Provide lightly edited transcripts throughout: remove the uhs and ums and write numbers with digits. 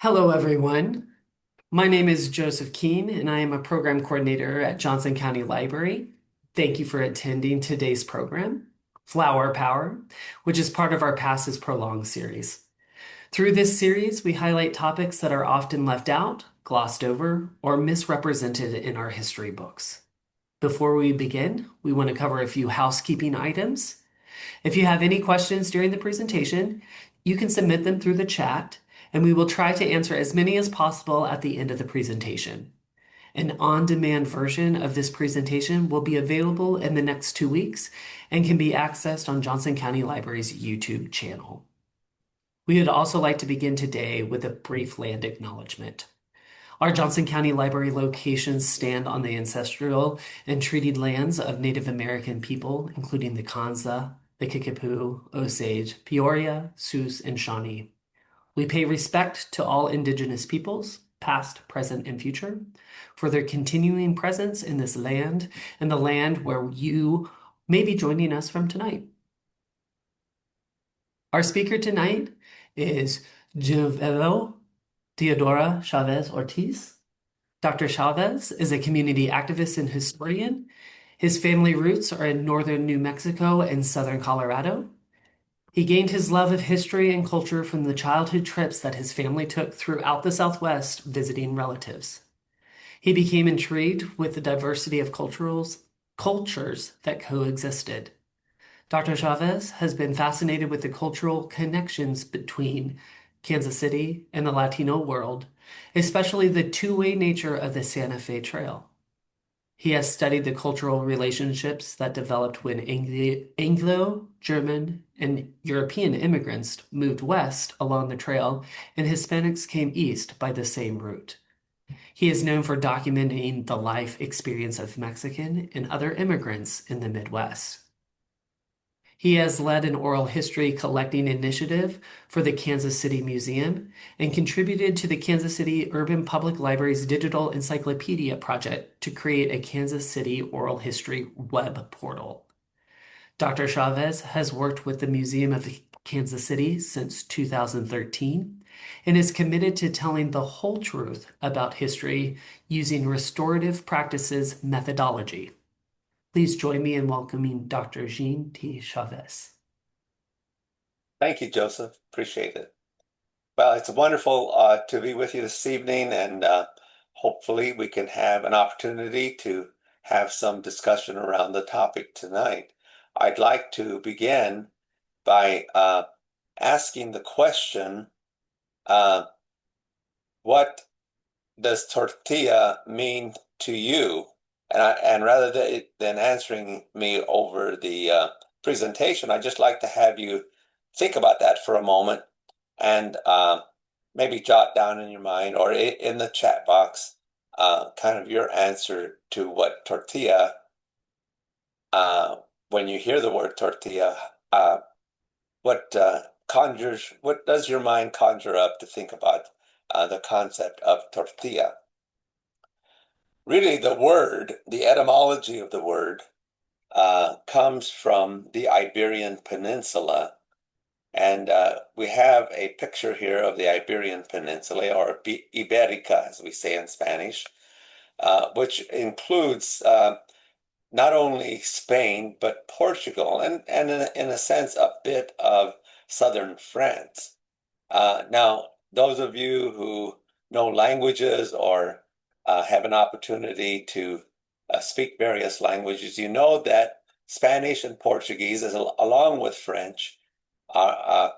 Hello, everyone. My name is Joseph Keene, and I am a program coordinator at Johnson County Library. Thank you for attending today's program, Flower Power, which is part of our Past is Prolonged series. Through this series, we highlight topics that are often left out, glossed over, or misrepresented in our history books. Before we begin, we want to cover a few housekeeping items. If you have any questions during the presentation, you can submit them through the chat, and we will try to answer as many as possible at the end of the presentation. An on-demand version of this presentation will be available in the next 2 weeks and can be accessed on Johnson County Library's YouTube channel. We would also like to begin today with a brief land acknowledgement. Our Johnson County Library locations stand on the ancestral and treaty lands of Native American people, including the Kansa, the Kickapoo, Osage, Peoria, Sioux, and Shawnee. We pay respect to all Indigenous peoples, past, present, and future, for their continuing presence in this land and the land where you may be joining us from tonight. Our speaker tonight is Genoveva Theodora Chavez Ortiz. Dr. Chavez is a community activist and historian. His family roots are in northern New Mexico and southern Colorado. He gained his love of history and culture from the childhood trips that his family took throughout the Southwest visiting relatives. He became intrigued with the diversity of cultures that coexisted. Dr. Chavez has been fascinated with the cultural connections between Kansas City and the Latino world, especially the two-way nature of the Santa Fe Trail. He has studied the cultural relationships that developed when Anglo, German, and European immigrants moved west along the trail and Hispanics came east by the same route. He is known for documenting the life experience of Mexican and other immigrants in the Midwest. He has led an oral history collecting initiative for the Kansas City Museum and contributed to the Kansas City Urban Public Library's digital encyclopedia project to create a Kansas City oral history web portal. Dr. Chavez has worked with the Museum of Kansas City since 2013 and is committed to telling the whole truth about history using restorative practices methodology. Please join me in welcoming Dr. Jean T. Chavez. Thank you, Joseph. Appreciate it. Well, it's wonderful to be with you this evening, and hopefully we can have an opportunity to have some discussion around the topic tonight. I'd like to begin by asking the question, what does tortilla mean to you? And rather than answering me over the presentation, I'd just like to have you think about that for a moment and maybe jot down in your mind or in the chat box kind of your answer to what tortilla, when you hear the word tortilla, what does your mind conjure up to think about the concept of tortilla? Really, the etymology of the word comes from the Iberian Peninsula. And we have a picture here of the Iberian Peninsula, or Iberica, as we say in Spanish, which includes not only Spain, but Portugal, and in a sense, a bit of southern France. Now, those of you who know languages or have an opportunity to speak various languages, you know that Spanish and Portuguese, along with French, are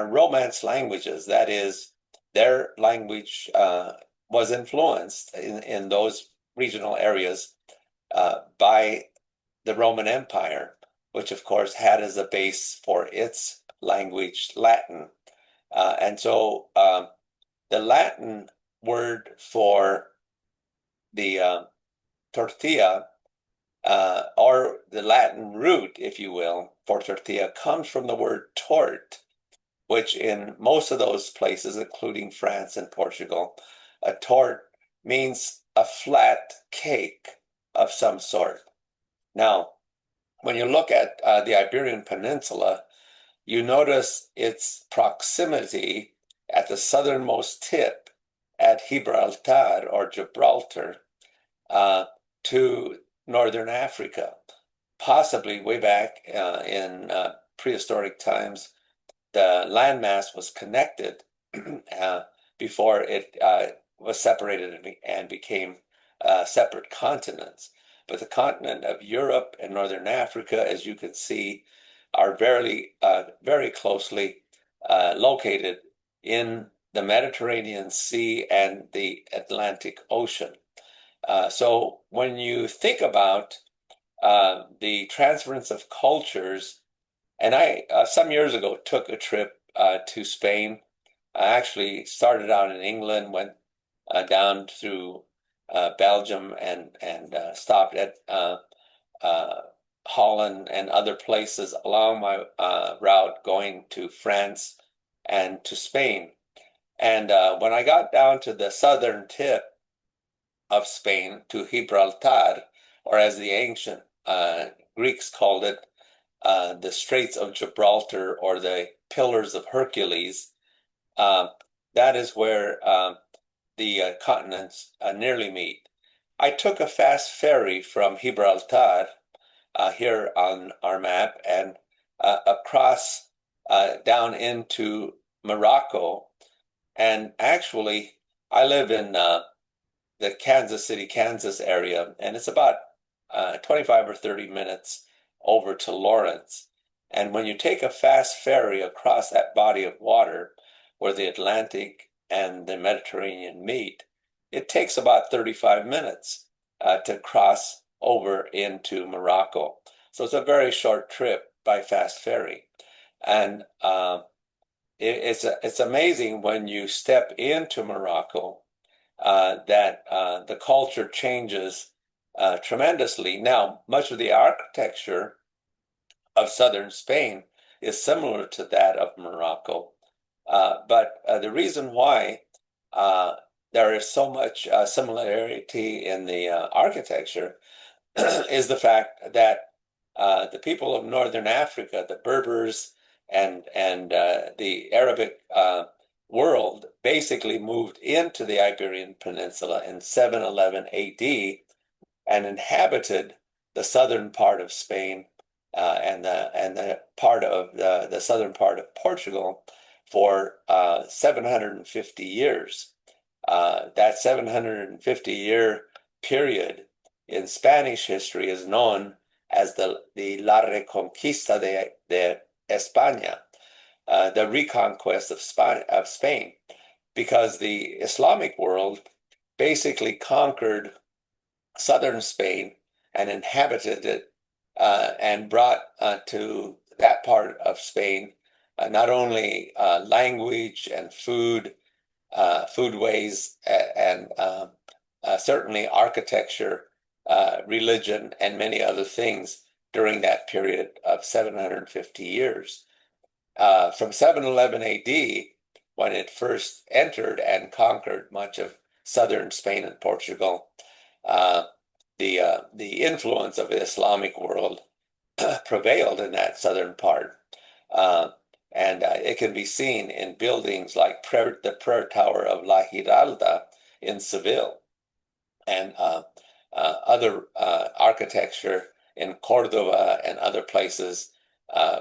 Romance languages. That is, their language was influenced in those regional areas by the Roman Empire, which of course had as a base for its language Latin. And so the Latin word for the tortilla, or the Latin root, if you will, for tortilla comes from the word tort, which in most of those places, including France and Portugal, a tort means a flat cake of some sort. Now, when you look at the Iberian Peninsula, you notice its proximity at the southernmost tip at Gibraltar or Gibraltar to northern Africa. Possibly way back in prehistoric times, the landmass was connected before it was separated and became separate continents. But the continent of Europe and northern Africa, as you can see, are very closely located in the Mediterranean Sea and the Atlantic Ocean. So when you think about the transference of cultures, and I some years ago took a trip to Spain. I actually started out in England, went down through Belgium and stopped at Holland and other places along my route going to France and to Spain. And when I got down to the southern tip of Spain, to Gibraltar, or as the ancient Greeks called it, the Straits of Gibraltar or the Pillars of Hercules, that is where the continents nearly meet. I took a fast ferry from Gibraltar here on our map and across down into Morocco. And actually, I live in the Kansas City, Kansas area, and it's about 25 or 30 minutes over to Lawrence. And when you take a fast ferry across that body of water where the Atlantic and the Mediterranean meet, it takes about 35 minutes to cross over into Morocco. So it's a very short trip by fast ferry. And it's amazing when you step into Morocco that the culture changes tremendously. Now, much of the architecture of southern Spain is similar to that of Morocco. But the reason why there is so much similarity in the architecture is the fact that the people of northern Africa, the Berbers and the Arabic world, basically moved into the Iberian Peninsula in 711 AD and inhabited the southern part of Spain and the part of the southern part of Portugal for 750 years. That 750-year period in Spanish history is known as the La Reconquista de España, the reconquest of Spain, because the Islamic world basically conquered southern Spain and inhabited it and brought to that part of Spain not only language and foodways, and certainly architecture, religion, and many other things during that period of 750 years. From 711 AD, when it first entered and conquered much of southern Spain and Portugal, the influence of the Islamic world prevailed in that southern part. And it can be seen in buildings like the prayer tower of La Giralda in Seville and other architecture in Cordova and other places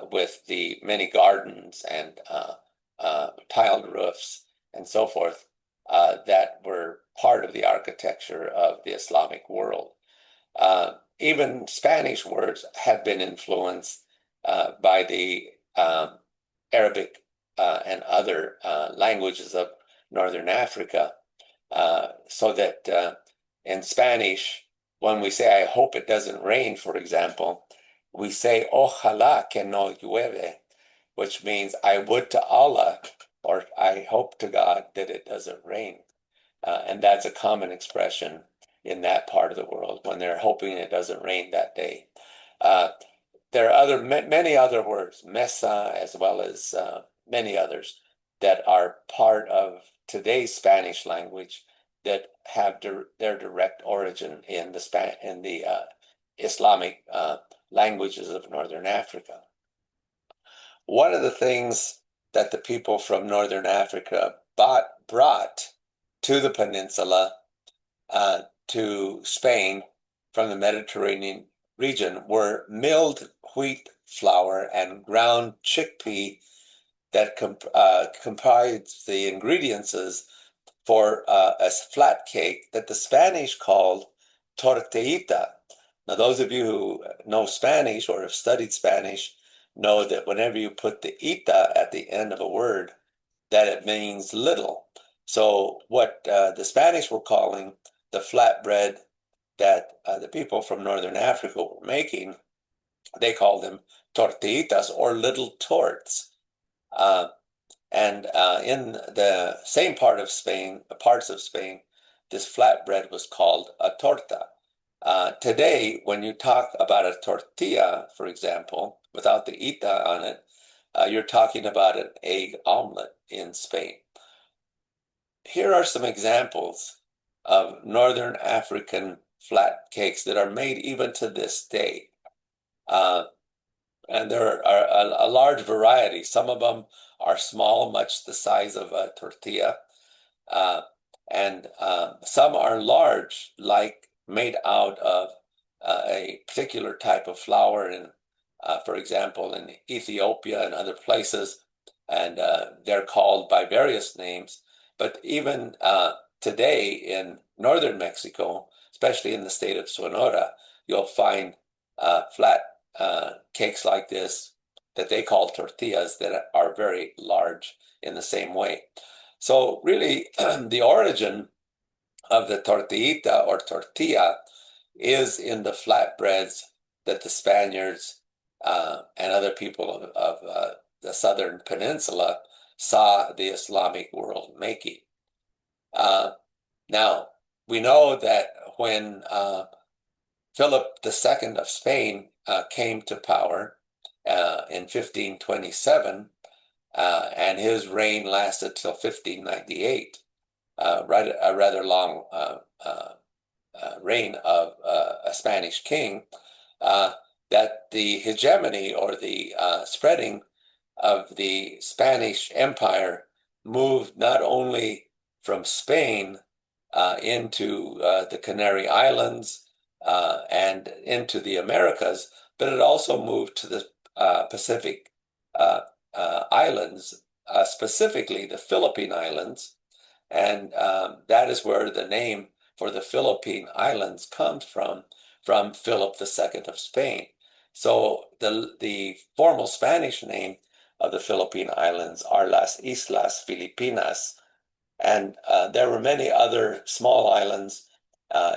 with the many gardens and tiled roofs and so forth that were part of the architecture of the Islamic world. Even Spanish words have been influenced by the Arabic and other languages of Northern Africa, so that in Spanish, when we say, I hope it doesn't rain, for example, we say, ojalá que no llueve, which means I would to Allah, or I hope to God that it doesn't rain. And that's a common expression in that part of the world when they're hoping it doesn't rain that day. There are many other words, mesa, as well as many others that are part of today's Spanish language that have their direct origin in the Islamic languages of Northern Africa. One of the things that the people from Northern Africa brought to the peninsula, to Spain from the Mediterranean region were milled wheat flour and ground chickpea that comprised the ingredients for a flat cake that the Spanish called tortillita. Now, those of you who know Spanish or have studied Spanish know that whenever you put the ita at the end of a word, that it means little. So what the Spanish were calling the flatbread that the people from Northern Africa were making, they called them tortillitas or little torts. And in the same parts of Spain, this flatbread was called a torta. Today, when you talk about a tortilla, for example, without the ita on it, you're talking about an egg omelet in Spain. Here are some examples of Northern African flat cakes that are made even to this day. And there are a large variety. Some of them are small, much the size of a tortilla. And some are large, like made out of a particular type of flour in, for example, in Ethiopia and other places. And they're called by various names. But even today in northern Mexico, especially in the state of Sonora, you'll find flat cakes like this that they call tortillas that are very large in the same way. So really, the origin of the tortillita or tortilla is in the flatbreads that the Spaniards and other people of the southern peninsula saw the Islamic world making. Now, we know that when Philip II of Spain came to power in 1527, and his reign lasted till 1598, a rather long reign of a Spanish king, that the hegemony or the spreading of the Spanish Empire moved not only from Spain into the Canary Islands and into the Americas, but it also moved to the Pacific islands, specifically the Philippine Islands. And that is where the name for the Philippine Islands comes from Philip II of Spain. So the formal Spanish name of the Philippine Islands are Las Islas Filipinas. And there were many other small islands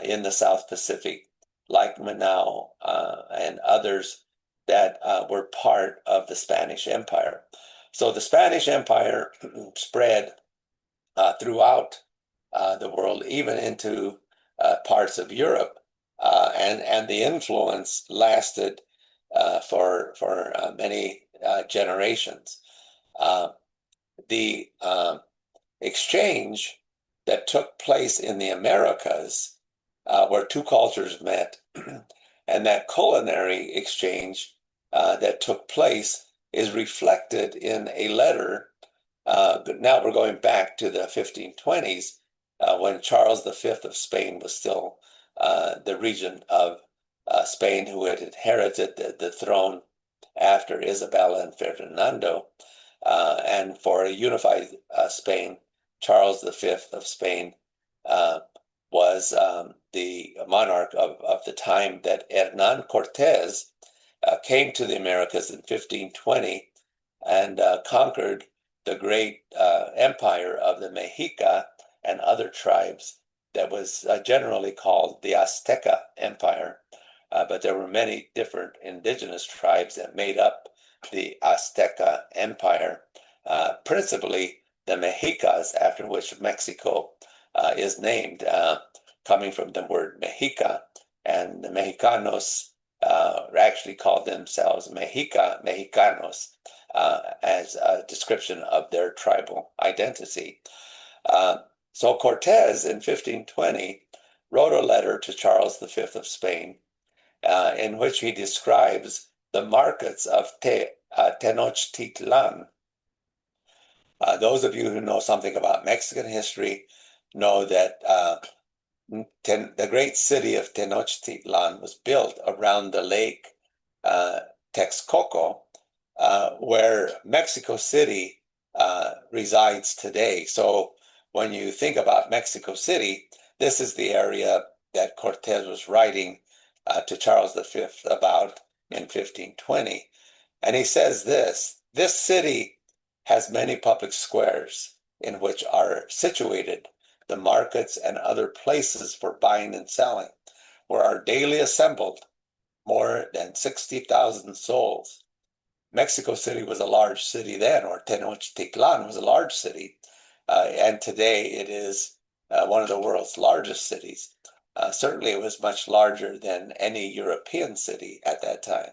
in the South Pacific, like Manao and others that were part of the Spanish Empire. So the Spanish Empire spread throughout the world, even into parts of Europe, and the influence lasted for many generations. The exchange that took place in the Americas, where two cultures met, and that culinary exchange that took place is reflected in a letter. Now we're going back to the 1520s, when Charles V of Spain was still the regent of Spain, who had inherited the throne after Isabella and Ferdinando. And for a unified Spain, Charles V of Spain was the monarch of the time that Hernan Cortez came to the Americas in 1520 and conquered the great empire of the Mexica and other tribes that was generally called the Azteca Empire. But there were many different indigenous tribes that made up the Azteca Empire, principally the Mexicas, after which Mexico is named, coming from the word Mexica. And the Mexicanos actually called themselves Mexicanos, as a description of their tribal identity. So Cortez in 1520 wrote a letter to Charles V of Spain in which he describes the markets of Tenochtitlan. Those of you who know something about Mexican history know that the great city of Tenochtitlan was built around the lake Texcoco, where Mexico City resides today. So when you think about Mexico City, this is the area that Cortez was writing to Charles V about in 1520. And he says this city has many public squares in which are situated the markets and other places for buying and selling, where are daily assembled more than 60,000 souls. Mexico City was a large city then, or Tenochtitlan was a large city, and today it is one of the world's largest cities. Certainly it was much larger than any European city at that time.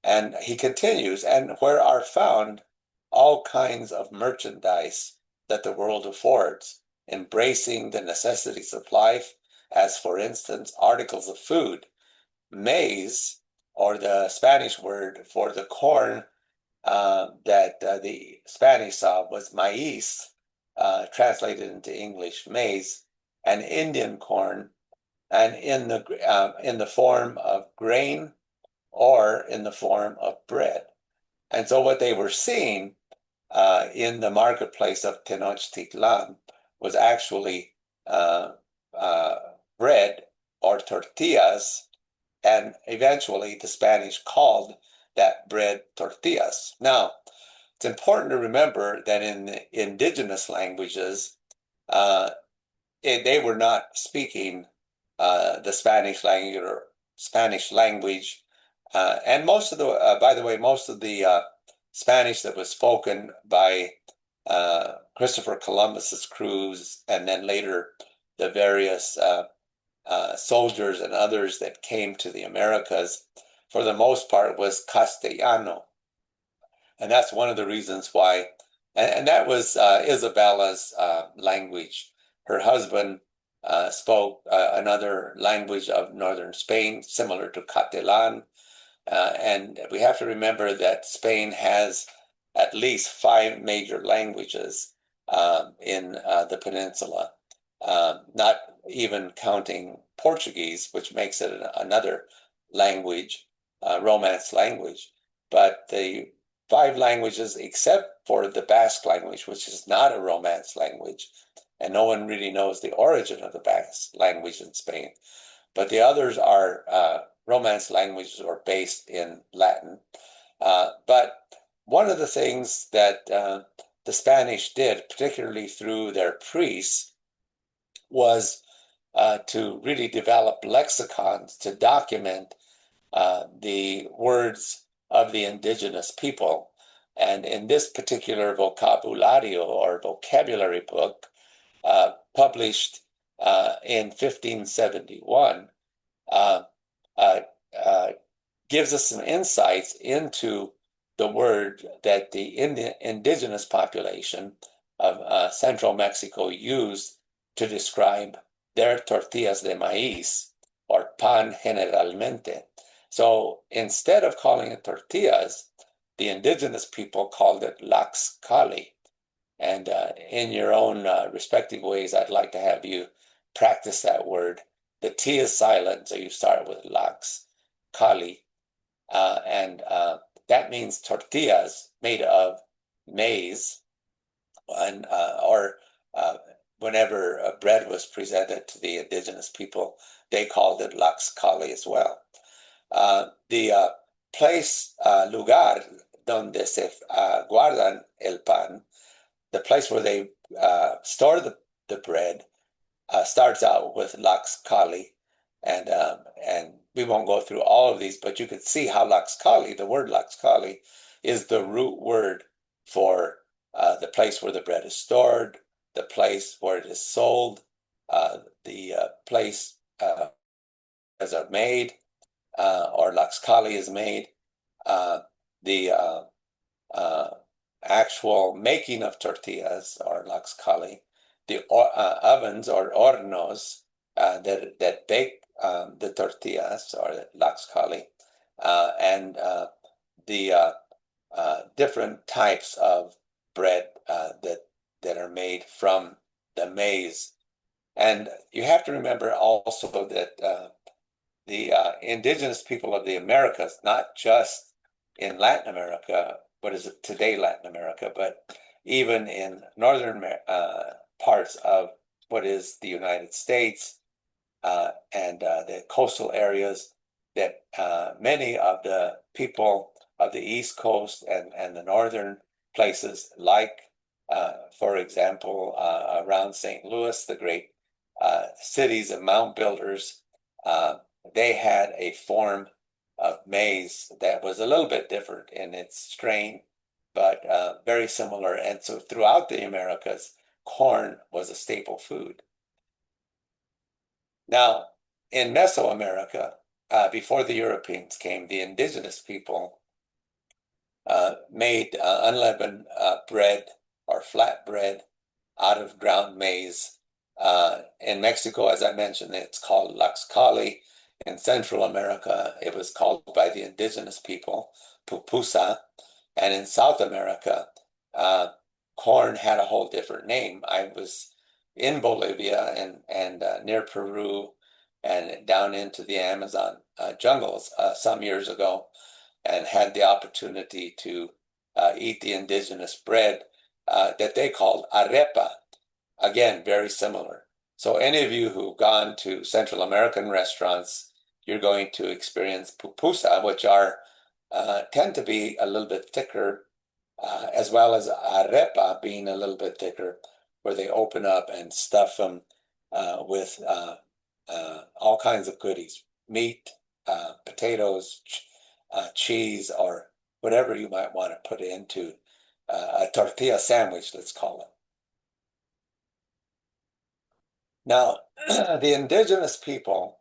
And he continues, and where are found all kinds of merchandise that the world affords, embracing the necessities of life, as for instance, articles of food, maize, or the Spanish word for the corn that the Spanish saw was maíz, translated into English maize, and Indian corn, and in the form of grain or in the form of bread. And so what they were seeing in the marketplace of Tenochtitlan was actually bread or tortillas, and eventually the Spanish called that bread tortillas. Now, it's important to remember that in the indigenous languages, they were not speaking the Spanish language, and most of the, by the way, most of the Spanish that was spoken by Christopher Columbus's crews, and then later the various soldiers and others that came to the Americas, for the most part, was Castellano. And that's one of the reasons why, and that was Isabella's language. Her husband spoke another language of northern Spain, similar to Catalan. And we have to remember that Spain has at least 5 major languages in the peninsula, not even counting Portuguese, which makes it another language, Romance language. But the 5 languages, except for the Basque language, which is not a Romance language, and no one really knows the origin of the Basque language in Spain. But the others are Romance languages or based in Latin. But one of the things that the Spanish did, particularly through their priests, was to really develop lexicons to document the words of the indigenous people. And in this particular vocabulario or vocabulary book, published in 1571, gives us some insights into the word that the indigenous population of central Mexico used to describe their tortillas de maíz, or pan generalmente. So instead of calling it tortillas, the indigenous people called it laxcali. And in your own respective ways, I'd like to have you practice that word. The T is silent, so you start with laxcali. And that means tortillas made of maize, and, or whenever bread was presented to the indigenous people, they called it laxcali as well. The place, lugar, donde se guardan el pan, the place where they store the bread, starts out with laxcali, and we won't go through all of these, but you can see how laxcali, the word laxcali, is the root word for the place where the bread is stored, the place where it is sold, the place as are made, or laxcali is made, the actual making of tortillas, or laxcali, the ovens or hornos that bake the tortillas, or laxcali, and the different types of bread that are made from the maize And you have to remember also that the indigenous people of the Americas, not just in Latin America, what is it today, Latin America, but even in northern parts of what is the United States and the coastal areas, that many of the people of the East Coast and the northern places, like, for example, around St. Louis, the great cities of mound builders, they had a form of maize that was a little bit different in its strain, but very similar. And so throughout the Americas, corn was a staple food. Now, in Mesoamerica, before the Europeans came, the indigenous people made unleavened bread or flat bread out of ground maize. In Mexico, as I mentioned, it's called laxcali. In Central America, it was called by the indigenous people pupusa. And in South America, corn had a whole different name. I was in Bolivia and near Peru and down into the Amazon jungles some years ago, and had the opportunity to eat the indigenous bread that they called arepa. Again, very similar. So any of you who've gone to Central American restaurants, you're going to experience pupusa, which are tend to be a little bit thicker, as well as arepa being a little bit thicker, where they open up and stuff them with all kinds of goodies, meat, potatoes, cheese, or whatever you might want to put into a tortilla sandwich, let's call it. Now, the indigenous people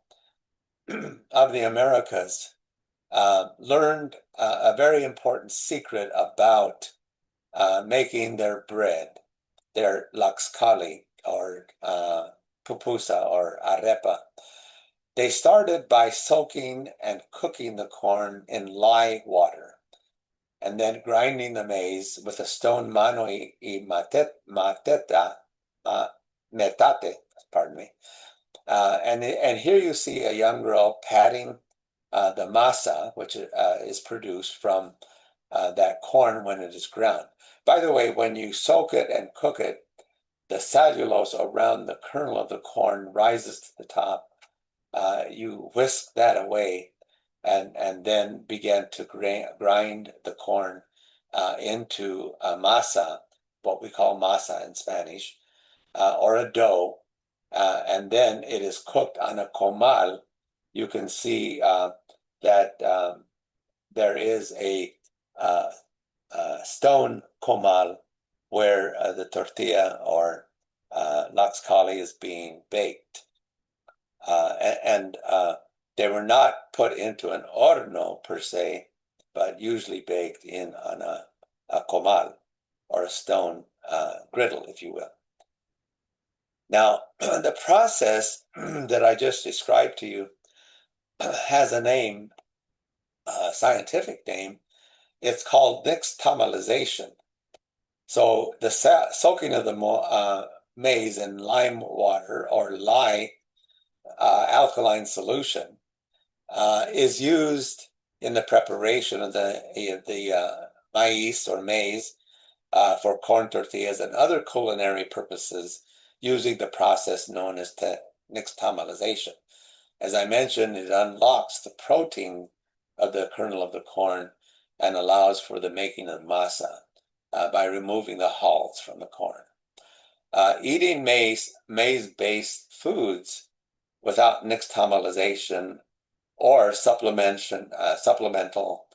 of the Americas learned a very important secret about making their bread, their laxcali or pupusa or arepa. They started by soaking and cooking the corn in lye water and then grinding the maize with a stone mano y mateta, metate, pardon me. And here you see a young girl patting the masa, which is produced from that corn when it is ground. By the way, when you soak it and cook it, the cellulose around the kernel of the corn rises to the top. You whisk that away and then begin to grind the corn into a masa, what we call masa in Spanish, or a dough, and then it is cooked on a comal. You can see that there is a stone comal where the tortilla or laxcali is being baked. And they were not put into an horno per se, but usually baked in on a comal or a stone griddle, if you will. Now, the process that I just described to you has a name, a scientific name. It's called nixtamalization. So the soaking of the maize in lime water or lye alkaline solution is used in the preparation of the maize or maize for corn tortillas and other culinary purposes using the process known as nixtamalization. As I mentioned, it unlocks the protein of the kernel of the corn and allows for the making of masa by removing the hulls from the corn. Eating maize-based foods without nixtamalization or supplemental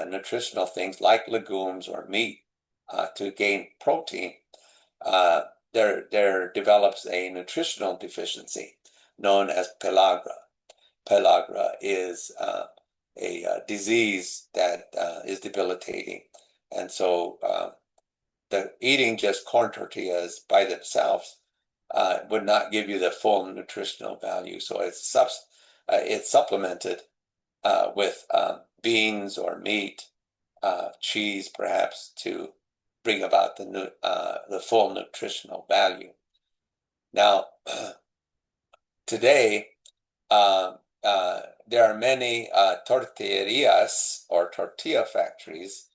nutritional things like legumes or meat to gain protein, there develops a nutritional deficiency known as pellagra. Pellagra is a disease that is debilitating. And so eating just corn tortillas by themselves would not give you the full nutritional value. So it's supplemented with beans or meat, cheese perhaps, to bring about the full nutritional value. Now, today, there are many tortillerías or tortilla factories.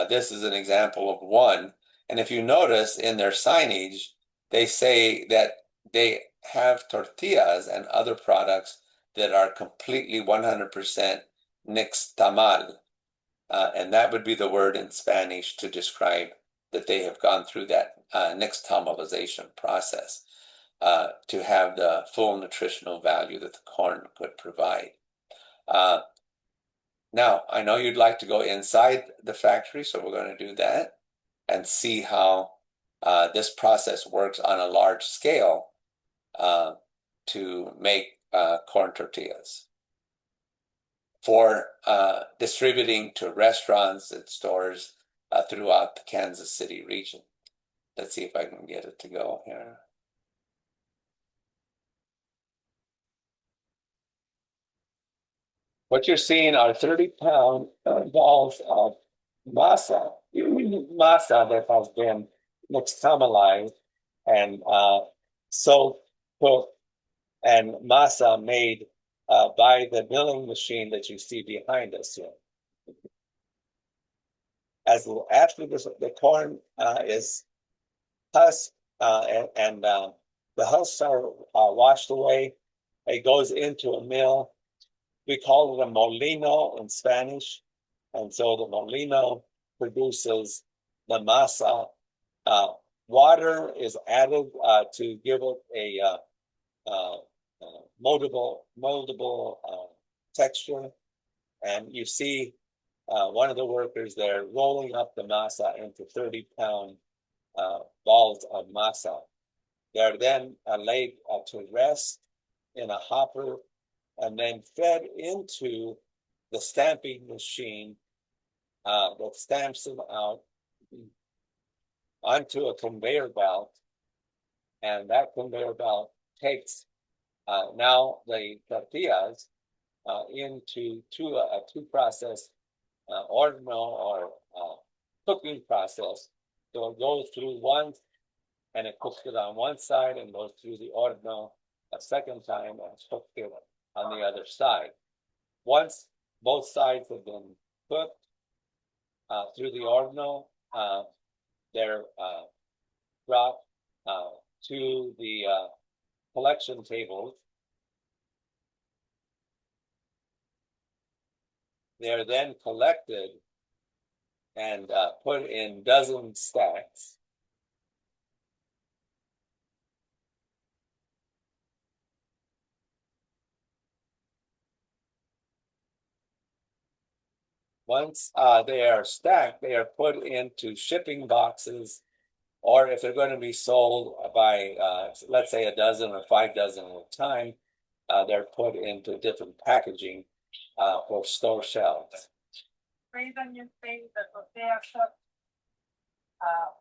This is an example of one. And if you notice in their signage, they say that they have tortillas and other products that are completely 100% nixtamal. And that would be the word in Spanish to describe that they have gone through that nixtamalization process to have the full nutritional value that the corn could provide. Now, I know you'd like to go inside the factory, so we're going to do that and see how this process works on a large scale to make corn tortillas for distributing to restaurants and stores throughout the Kansas City region. Let's see if I can get it to go here. What you're seeing are 30-pound balls of masa, masa that has been nixtamalized and soaked, cooked, and masa made by the milling machine that you see behind us here. After the corn is husked and the husks are washed away, it goes into a mill. We call it a molino in Spanish. And so the molino produces the masa. Water is added to give it a moldable texture. And you see one of the workers there rolling up the masa into 30-pound balls of masa. They're then laid to rest in a hopper and then fed into the stamping machine that stamps them out onto a conveyor belt. And that conveyor belt takes now the tortillas into a two-process ordinal or cooking process. So it goes through one and it cooks it on one side and goes through the ordinal a second time and cooks it on the other side. Once both sides have been cooked through the ordinal, they're brought to the collection tables. They're then collected and put in dozen stacks. Once they are stacked, they are put into shipping boxes, or if they're going to be sold by, let's say, a dozen or 5 dozen at a time, they're put into different packaging for store shelves. Reason you see the tortilla cooked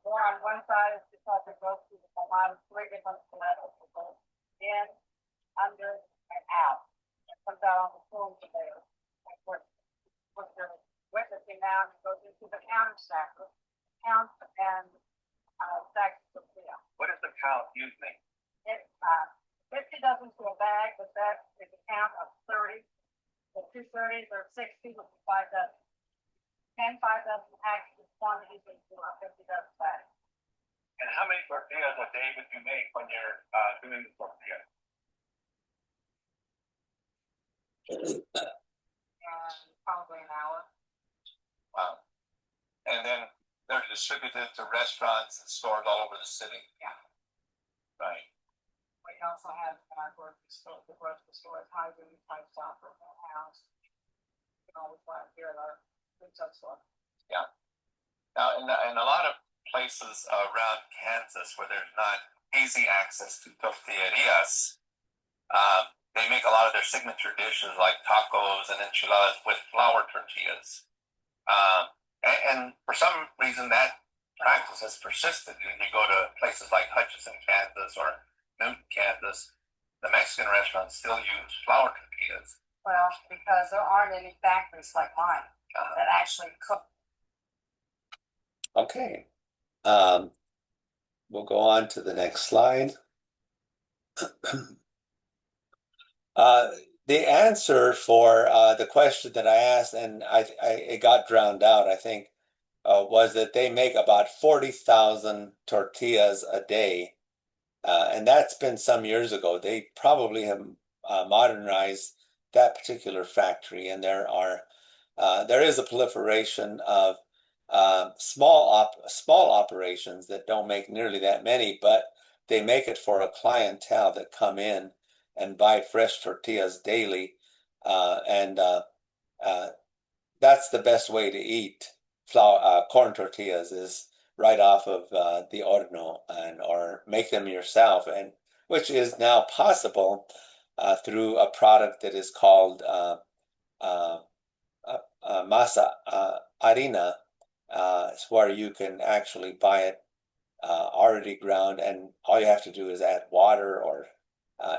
more on one side is because it goes through the bottom 3 different levels. It goes in, under, and out. It comes out on the full layer. What you're witnessing now goes into the counter stacker, count and stack tortilla. What is the count usually? It 50 dozens to a bag, but that is a count of 30. So 2 30s or 60 with 5 dozen. 10 5 dozen actually quantities into a 50 dozen bag. And how many tortillas a day would you make when you're doing the tortilla? And probably an hour. Wow. And then they're distributed to restaurants and stores all over the city. Yeah. Right. We also have grocery store, the grocery stores, hygiene type stuff for the house. You can always find here at our food store. Yeah. Now, in a lot of places around Kansas where there's not easy access to tortillerías, they make a lot of their signature dishes like tacos and enchiladas with flour tortillas. And for some reason, that practice has persisted. When you go to places like Hutchinson, Kansas, or Newton, Kansas, the Mexican restaurants still use flour tortillas. Well, because there aren't any factories like mine that actually cook. Okay. We'll go on to the next slide. The answer for the question that I asked, and it got drowned out, I think, was that they make about 40,000 tortillas a day. And that's been some years ago. They probably have modernized that particular factory, and there is a proliferation of small operations that don't make nearly that many, but they make it for a clientele that come in and buy fresh tortillas daily, and that's the best way to eat corn tortillas is right off of the horno or make them yourself, and which is now possible through a product that is called uh, masa harina, where you can actually buy it already ground, and all you have to do is add water or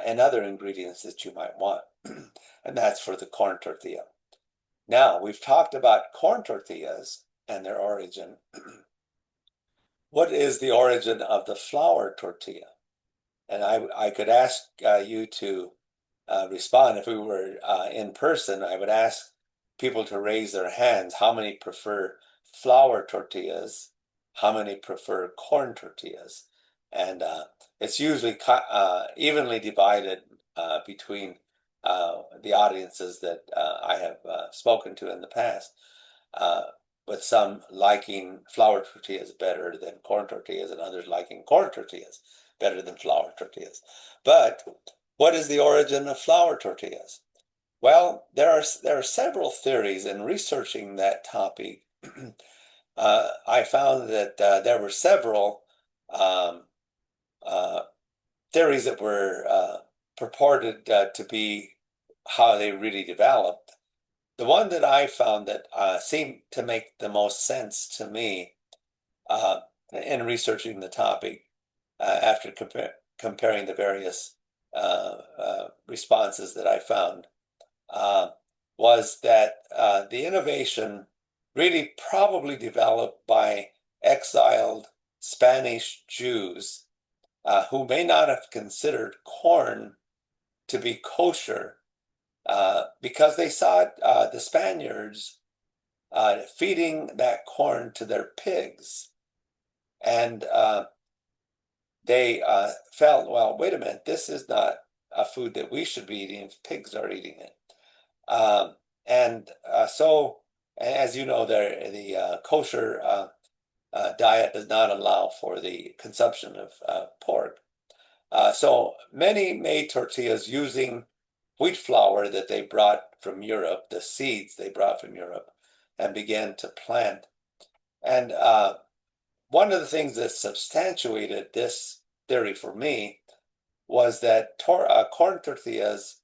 and other ingredients that you might want, and that's for the corn tortilla. Now, we've talked about corn tortillas and their origin. What is the origin of the flour tortilla? And I could ask you to respond. If we were in person, I would ask people to raise their hands. How many prefer flour tortillas? How many prefer corn tortillas? And it's usually evenly divided between the audiences that I have spoken to in the past, with some liking flour tortillas better than corn tortillas and others liking corn tortillas better than flour tortillas. But what is the origin of flour tortillas? Well, there are several theories. In researching that topic, I found that there were several theories that were purported to be how they really developed. The one that I found that seemed to make the most sense to me in researching the topic after comparing the various responses that I found was that the innovation really probably developed by exiled Spanish Jews who may not have considered corn to be kosher because they saw the Spaniards feeding that corn to their pigs. And they felt, well, wait a minute, this is not a food that we should be eating if pigs are eating it. So, as you know, the kosher diet does not allow for the consumption of pork. So many made tortillas using wheat flour that they brought from Europe, the seeds they brought from Europe, and began to plant. And one of the things that substantiated this theory for me was that corn tortillas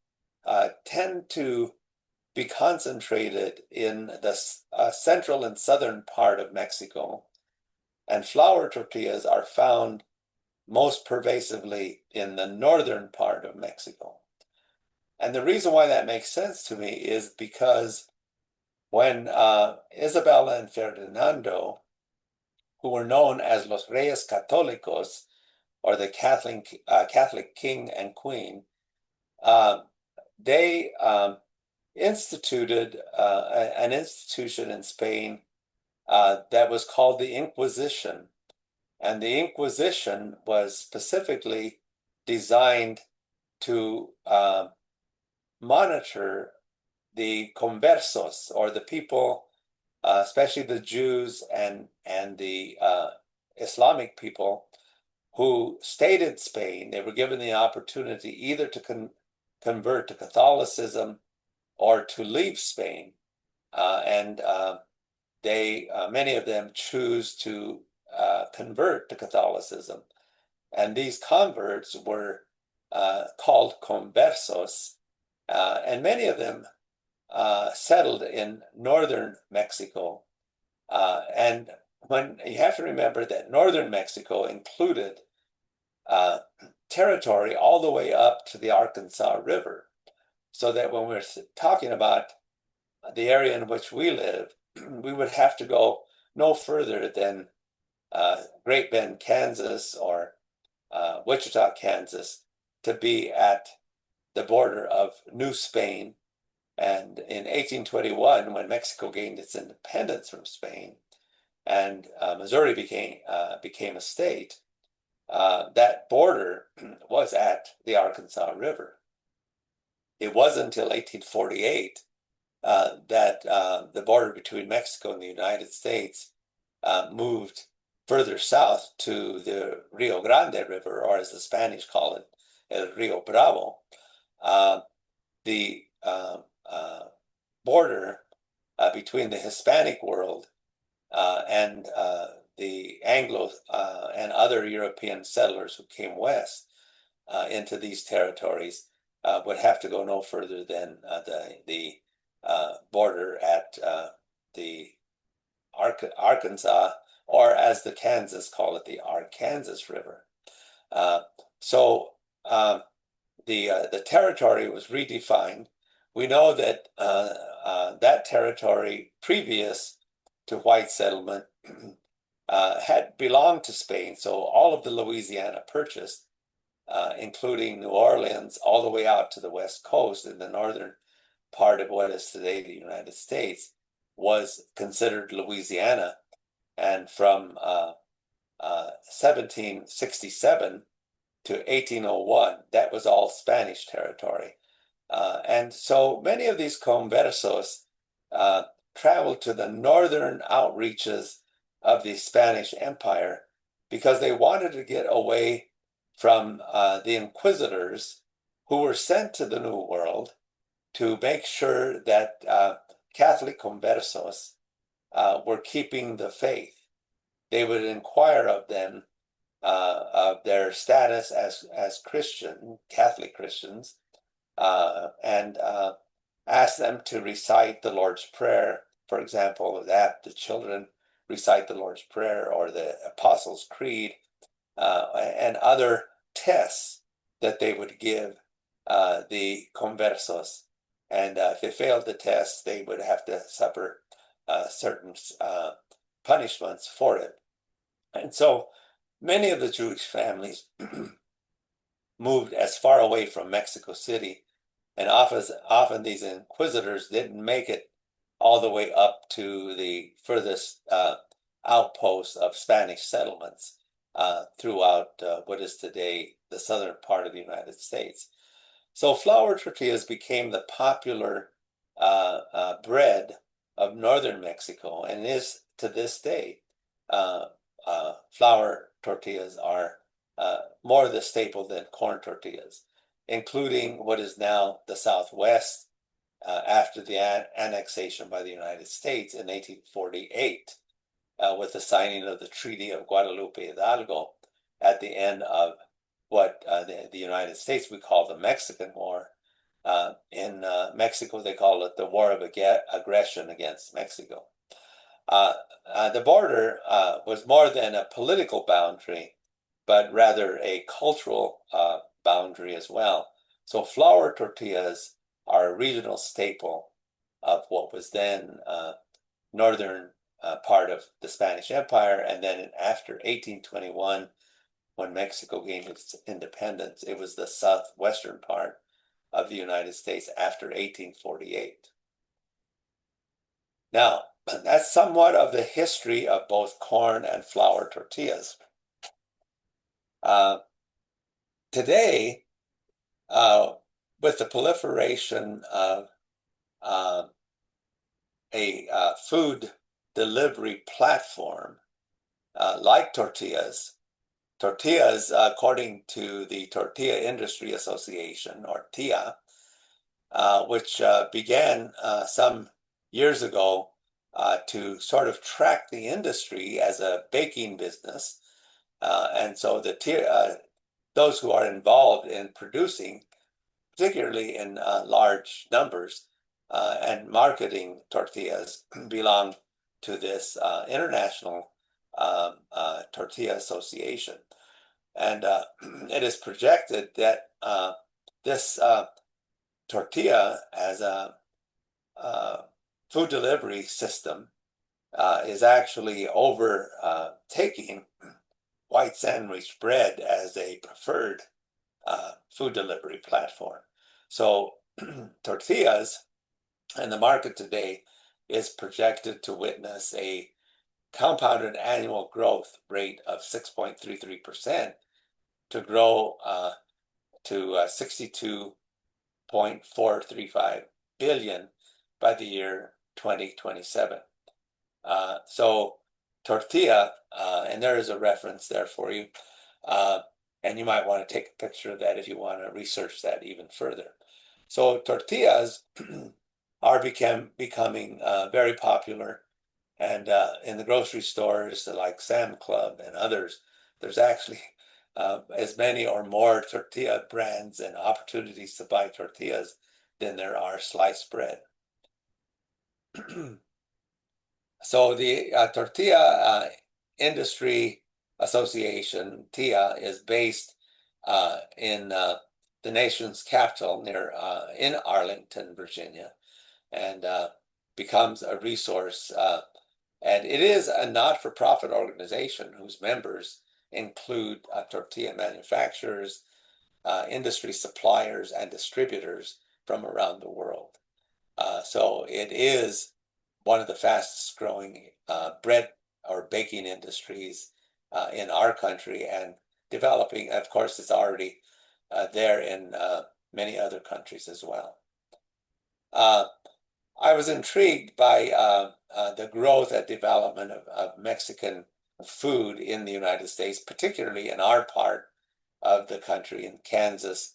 tend to be concentrated in the central and southern part of Mexico, and flour tortillas are found most pervasively in the northern part of Mexico. And the reason why that makes sense to me is because when Isabella and Ferdinando, who were known as los Reyes Católicos, or the Catholic king and queen, they instituted an institution in Spain that was called the Inquisition. And the Inquisition was specifically designed to monitor the conversos, or the people, especially the Jews and the Islamic people who stayed in Spain. They were given the opportunity either to convert to Catholicism or to leave Spain. Many of them choose to convert to Catholicism. And these converts were called conversos, and many of them settled in northern Mexico. And when you have to remember that northern Mexico included territory all the way up to the Arkansas River, so that when we're talking about the area in which we live, we would have to go no further than Great Bend, Kansas, or Wichita, Kansas, to be at the border of New Spain. And in 1821, when Mexico gained its independence from Spain and Missouri became a state, that border was at the Arkansas River. It wasn't until 1848 that the border between Mexico and the United States moved further south to the Rio Grande River, or as the Spanish call it, El Rio Bravo. The border between the Hispanic world and the Anglo and other European settlers who came west into these territories would have to go no further than the border at the Arkansas, or as the Kansas call it, the Arkansas River. So the territory was redefined. We know that that territory previous to white settlement had belonged to Spain. So all of the Louisiana purchased, including New Orleans, all the way out to the west coast in the northern part of what is today the United States, was considered Louisiana. And from 1767 to 1801, that was all Spanish territory. And so many of these conversos traveled to the northern outreaches of the Spanish Empire because they wanted to get away from the inquisitors who were sent to the New World to make sure that Catholic conversos were keeping the faith. They would inquire of them of their status as Christian, Catholic Christians, and ask them to recite the Lord's Prayer, for example, that the children recite the Lord's Prayer or the Apostles' Creed, and other tests that they would give the conversos. And if they failed the test, they would have to suffer certain punishments for it. And so many of the Jewish families moved as far away from Mexico City, and often these inquisitors didn't make it all the way up to the furthest outposts of Spanish settlements throughout what is today the southern part of the United States. So flour tortillas became the popular bread of northern Mexico, and is to this day. Flour tortillas are more the staple than corn tortillas, including what is now the Southwest after the annexation by the United States in 1848, with the signing of the Treaty of Guadalupe Hidalgo at the end of what the United States we call the Mexican War. In Mexico, they call it the War of Aggression against Mexico. The border was more than a political boundary, but rather a cultural boundary as well. So flour tortillas are a regional staple of what was then northern part of the Spanish Empire, and then after 1821, when Mexico gained its independence, it was the southwestern part of the United States after 1848. Now, that's somewhat of the history of both corn and flour tortillas. Today, with the proliferation of a food delivery platform like tortillas, according to the Tortilla Industry Association, or TIA, which began some years ago to sort of track the industry as a baking business. And so those who are involved in producing, particularly in large numbers, and marketing tortillas belong to this international Tortilla Association. And it is projected that this tortilla as a food delivery system is actually overtaking white sandwich bread as a preferred food delivery platform. So tortillas and the market today is projected to witness a compounded annual growth rate of 6.33% to grow to 62.435 billion by the year 2027. So tortilla, and there is a reference there for you, and you might want to take a picture of that if you want to research that even further. So tortillas are becoming very popular, and in the grocery stores like Sam Club and others, there's actually as many or more tortilla brands and opportunities to buy tortillas than there are sliced bread. So the Tortilla Industry Association, TIA, is based in the nation's capital in Arlington, Virginia, and becomes a resource. And it is a not-for-profit organization whose members include tortilla manufacturers, industry suppliers, and distributors from around the world. So it is one of the fastest growing bread or baking industries in our country, and developing. Of course, it's already there in many other countries as well. I was intrigued by the growth and development of Mexican food in the United States, particularly in our part of the country, in Kansas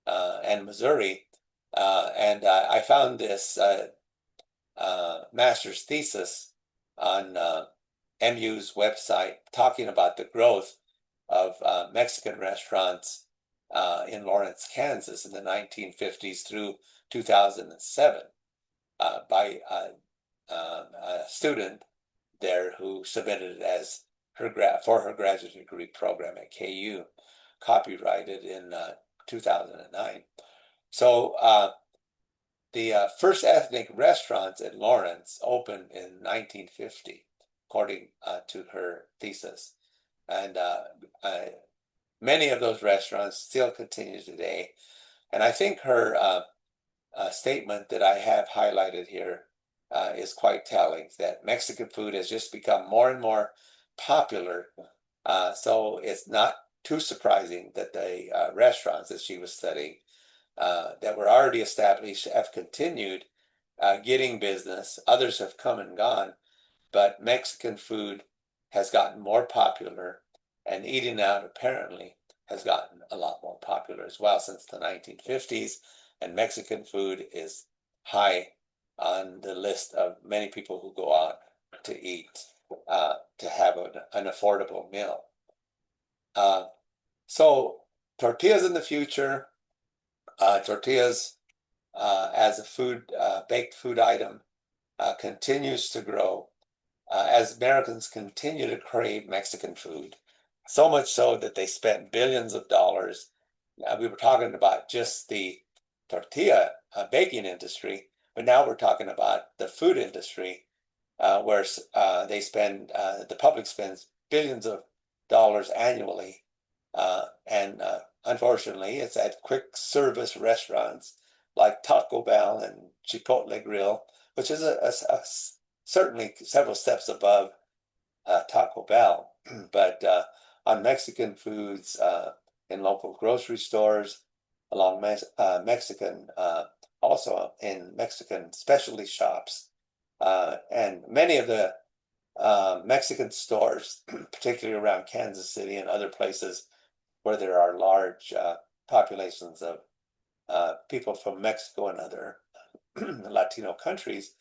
and Missouri. And I found this master's thesis on MU's website talking about the growth of Mexican restaurants in Lawrence, Kansas in the 1950s through 2007 by a student there who submitted it as for her graduate degree program at KU, copyrighted in 2009. So the first ethnic restaurants in Lawrence opened in 1950, according to her thesis. And many of those restaurants still continue today. And I think her statement that I have highlighted here is quite telling, that Mexican food has just become more and more popular. So it's not too surprising that the restaurants that she was studying that were already established have continued getting business. Others have come and gone, but Mexican food has gotten more popular, and eating out apparently has gotten a lot more popular as well since the 1950s, and Mexican food is high on the list of many people who go out to eat to have an affordable meal. So tortillas in the future, tortillas as a food, baked food item continues to grow as Americans continue to crave Mexican food, so much so that they spent billions of dollars. We were talking about just the tortilla baking industry, but now we're talking about the food industry, where the public spends billions of dollars annually, and unfortunately, it's at quick service restaurants like Taco Bell and Chipotle Grill, which is certainly several steps above Taco Bell, but on Mexican foods in local grocery stores, along Mexican, also in Mexican specialty shops, and many of the Mexican stores, particularly around Kansas City and other places where there are large populations of people from Mexico and other Latino countries,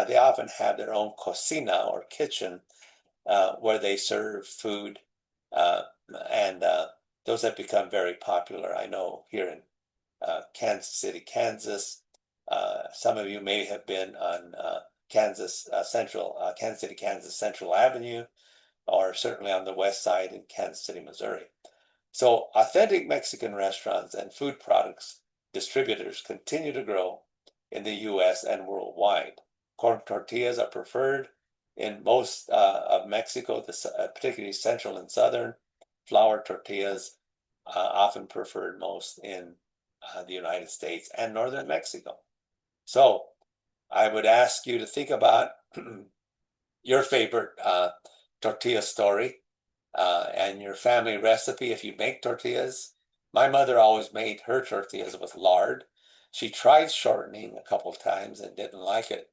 they often have their own cocina or kitchen where they serve food, and those have become very popular. I know here in Kansas City, Kansas, some of you may have been on Kansas City, Kansas Central Avenue, or certainly on the west side in Kansas City, Missouri. So authentic Mexican restaurants and food products distributors continue to grow in the U.S. and worldwide. Corn tortillas are preferred in most of Mexico, particularly central and southern. Flour tortillas often preferred most in the United States and northern Mexico. So I would ask you to think about your favorite tortilla story and your family recipe if you make tortillas. My mother always made her tortillas with lard. She tried shortening a couple of times and didn't like it,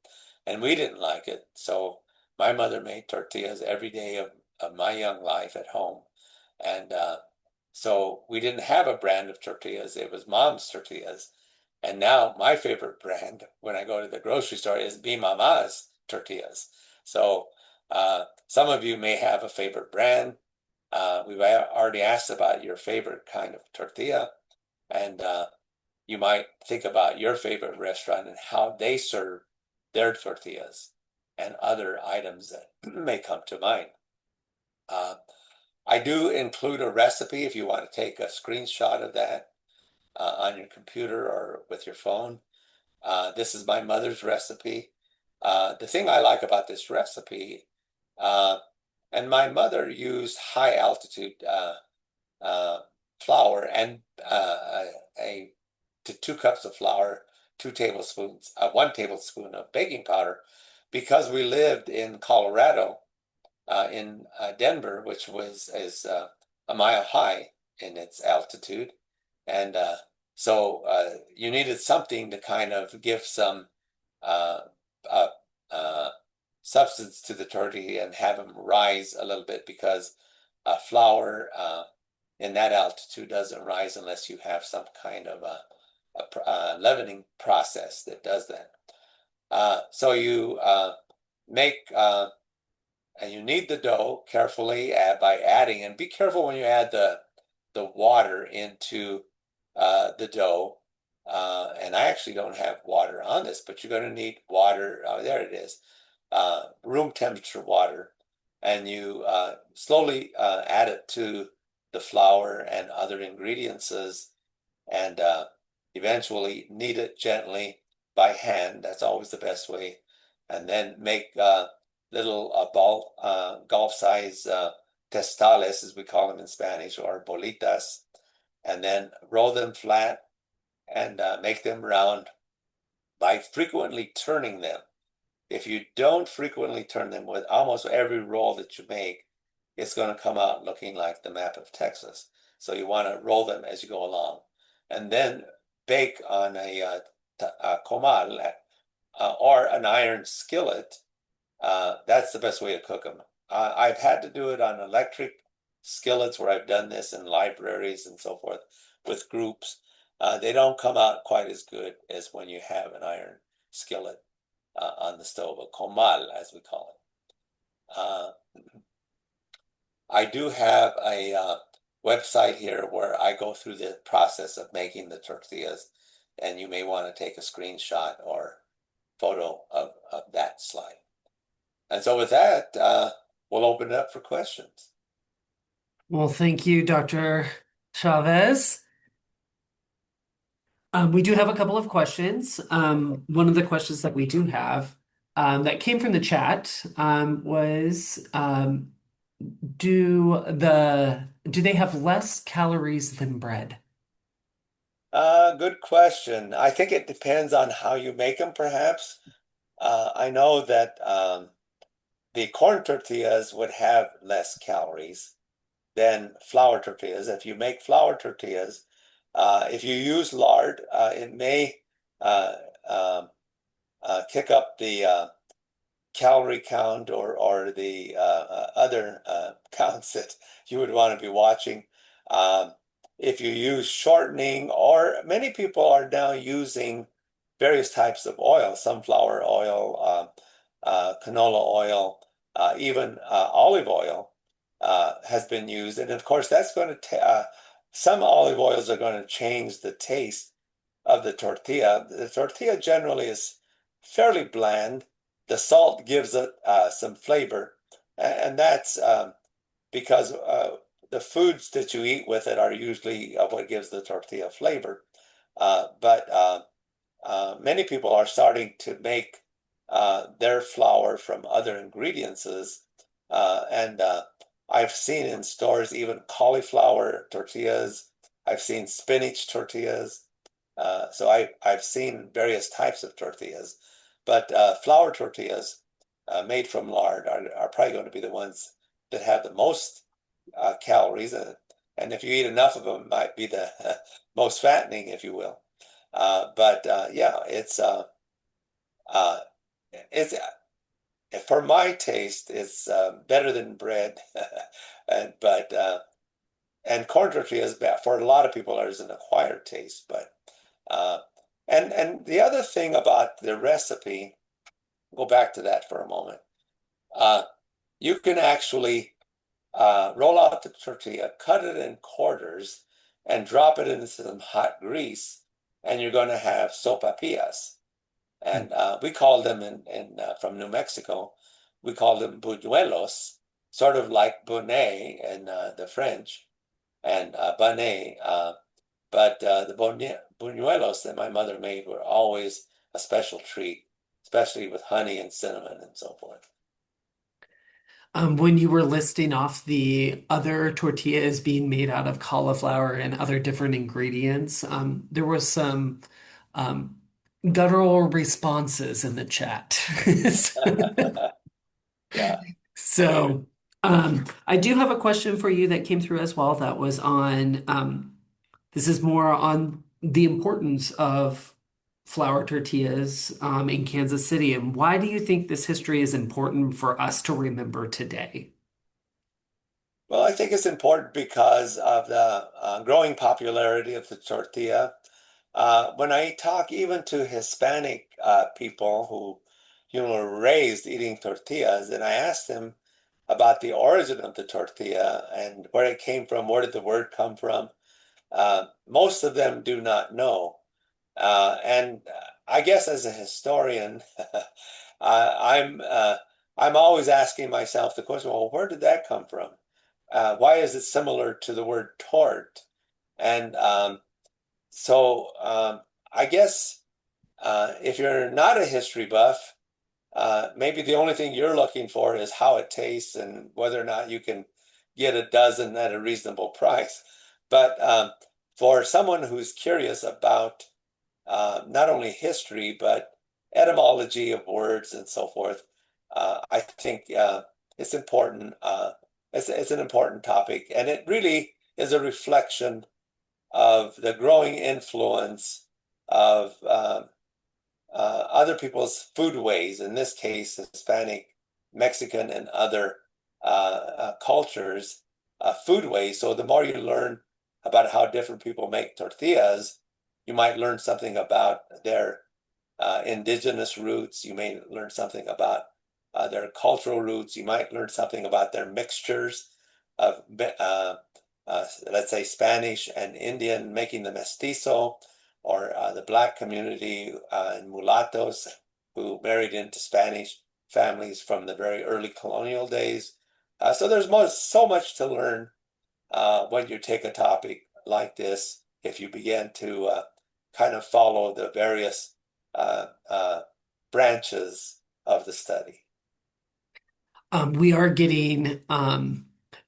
and we didn't like it. So my mother made tortillas every day of my young life at home. And so we didn't have a brand of tortillas. It was mom's tortillas. And now my favorite brand when I go to the grocery store is Mi Mama's tortillas. So some of you may have a favorite brand. We've already asked about your favorite kind of tortilla, and you might think about your favorite restaurant and how they serve their tortillas and other items that may come to mind. I do include a recipe if you want to take a screenshot of that on your computer or with your phone. This is my mother's recipe. The thing I like about this recipe, and my mother used high altitude flour and 2 cups of flour, 1 tablespoon of baking powder, because we lived in Colorado, in Denver, which is a mile high in its altitude, and so you needed something to kind of give some uh, uh, substance to the tortilla and have them rise a little bit, because flour in that altitude doesn't rise unless you have some kind of a leavening process that does that. So you make and you knead the dough carefully by adding, and be careful when you add the water into the dough. And I actually don't have water on this, but you're going to need water. Oh, there it is, room temperature water, and you slowly add it to the flour and other ingredients, and eventually knead it gently by hand. That's always the best way. And then make little golf-size testales, as we call them in Spanish, or bolitas, and then roll them flat and make them round by frequently turning them. If you don't frequently turn them, with almost every roll that you make, it's going to come out looking like the map of Texas. So you want to roll them as you go along, and then bake on a comal or an iron skillet. That's the best way to cook them. I've had to do it on electric skillets where I've done this in libraries and so forth with groups. They don't come out quite as good as when you have an iron skillet on the stove, a comal, as we call it. I do have a website here where I go through the process of making the tortillas, and you may want to take a screenshot or photo of that slide. And so with that, we'll open it up for questions. Well, thank you, Dr. Chavez. We do have a couple of questions. One of the questions that we do have that came from the chat was do they have less calories than bread? Good question. I think it depends on how you make them, perhaps. I know that the corn tortillas would have less calories than flour tortillas. If you make flour tortillas, if you use lard, it may kick up the calorie count or the other counts that you would want to be watching. If you use shortening, or many people are now using various types of oil, sunflower oil, canola oil, even olive oil has been used. And of course, that's going to, some olive oils are going to change the taste of the tortilla. The tortilla generally is fairly bland. The salt gives it some flavor, and that's because the foods that you eat with it are usually what gives the tortilla flavor. But many people are starting to make their flour from other ingredients, and I've seen in stores even cauliflower tortillas. I've seen spinach tortillas. So I've seen various types of tortillas, but flour tortillas made from lard are probably going to be the ones that have the most calories, and if you eat enough of them, it might be the most fattening, if you will. But yeah, uh, it's for my taste, it's better than bread, and corn tortillas for a lot of people is an acquired taste, but uh, and the other thing about the recipe, go back to that for a moment. Uh, you can actually roll out the tortilla, cut it in quarters, and drop it into some hot grease, and you're going to have sopapillas. And we call them from New Mexico, we call them buñuelos, sort of like bonnet in the French, and bonnet. But the buñuelos that my mother made were always a special treat, especially with honey and cinnamon and so forth. When you were listing off the other tortillas being made out of cauliflower and other different ingredients, there was some um, guttural responses in the chat. Yeah. So, I do have a question for you that came through as well. That was on, this is more on the importance of flour tortillas, in Kansas City. And why do you think this history is important for us to remember today? Well, I think it's important because of the growing popularity of the tortilla. When I talk even to Hispanic people who, were raised eating tortillas, and I ask them about the origin of the tortilla and where it came from, where did the word come from, most of them do not know. And I guess as a historian, I'm I'm always asking myself the question, well, where did that come from? Why is it similar to the word tort? And I guess if you're not a history buff, maybe the only thing you're looking for is how it tastes and whether or not you can get a dozen at a reasonable price. But for someone who's curious about not only history, but etymology of words and so forth, I think it's important. It's an important topic, and it really is a reflection of the growing influence of other people's food ways, in this case, Hispanic, Mexican, and other cultures, food ways. So the more you learn about how different people make tortillas, you might learn something about their indigenous roots. You may learn something about their cultural roots. You might learn something about their mixtures of, let's say, Spanish and Indian, making the mestizo, or the Black community and mulattoes who married into Spanish families from the very early colonial days. So there's so much to learn when you take a topic like this, if you begin to kind of follow the various branches of the study. We are getting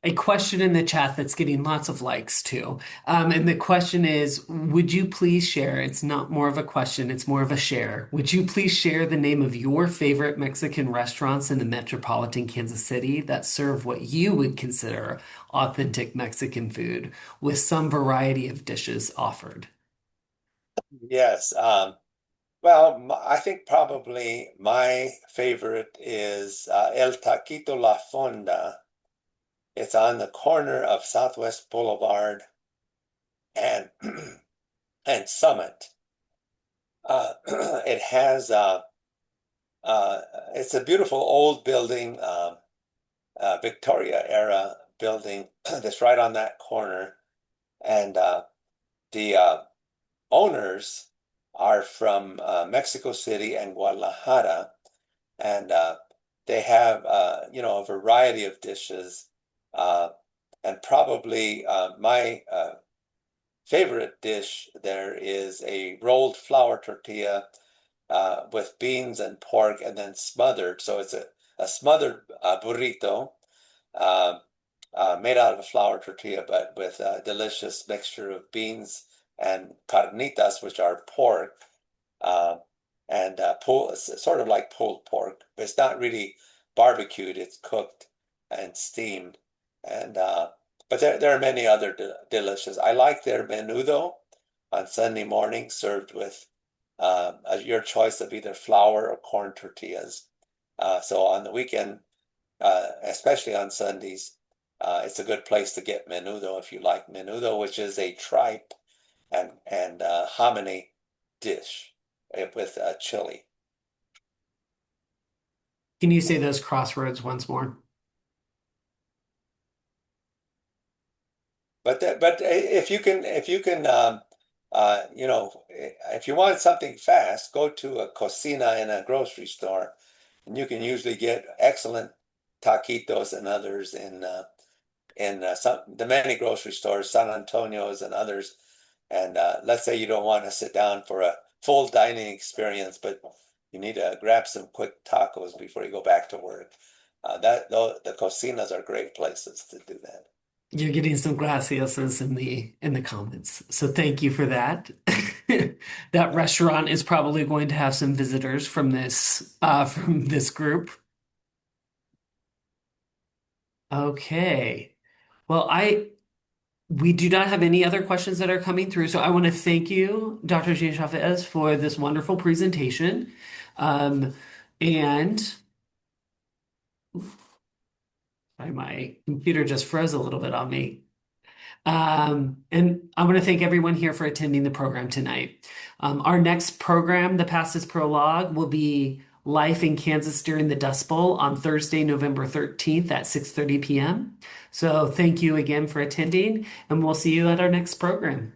a question in the chat that's getting lots of likes too. And the question is, would you please share? It's not more of a question, it's more of a share. Would you please share the name of your favorite Mexican restaurants in the metropolitan Kansas City that serve what you would consider authentic Mexican food with some variety of dishes offered? Yes. Well, I think probably my favorite is El Taquito La Fonda. It's on the corner of Southwest Boulevard and and Summit. It has it's a beautiful old building, Victoria era building that's right on that corner, and the owners are from Mexico City and Guadalajara, and they have a variety of dishes, uh, and probably my favorite dish there is a rolled flour tortilla with beans and pork and then smothered. So it's a smothered burrito uh, made out of a flour tortilla, but with a delicious mixture of beans, and carnitas, which are pork, uh, and sort of like pulled pork, but it's not really barbecued. It's cooked and steamed, and but there are many other delicious. I like their menudo on Sunday morning, served with your choice of either flour or corn tortillas. So on the weekend, especially on Sundays, it's a good place to get menudo if you like menudo, which is a tripe and hominy dish with chili. Can you say those crossroads once more? But if you can if you want something fast, go to a cocina in a grocery store, and you can usually get excellent taquitos and others in the many grocery stores, San Antonio's and others. And let's say you don't want to sit down for a full dining experience, but you need to grab some quick tacos before you go back to work. The cocinas are great places to do that. You're getting some gracias in the comments. So thank you for that. That restaurant is probably going to have some visitors from this group. Okay. Well, we do not have any other questions that are coming through. So I want to thank you, Dr. Jean Chavez, for this wonderful presentation. Um, and my computer just froze a little bit on me. And I want to thank everyone here for attending the program tonight. Our next program, The Past is Prologue, will be Life in Kansas during the Dust Bowl on Thursday, November 13th at 6:30 p.m. So thank you again for attending, and we'll see you at our next program.